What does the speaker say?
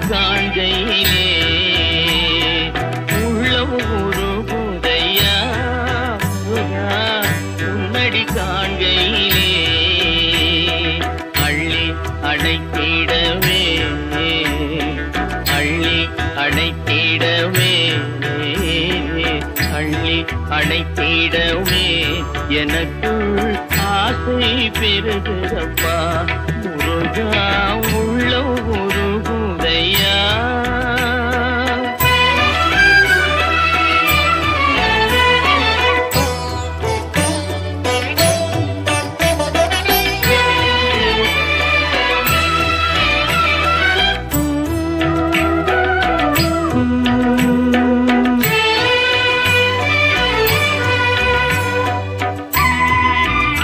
காண்கையிலே உள்ளம் உருகுதையா உன்னடி காண்கையிலே அள்ளி அணைத்திடவே அள்ளி அணைத்திடவே அள்ளி அணைத்திடவே எனக்குள் ஆசை பெருகுதப்பா முருகா.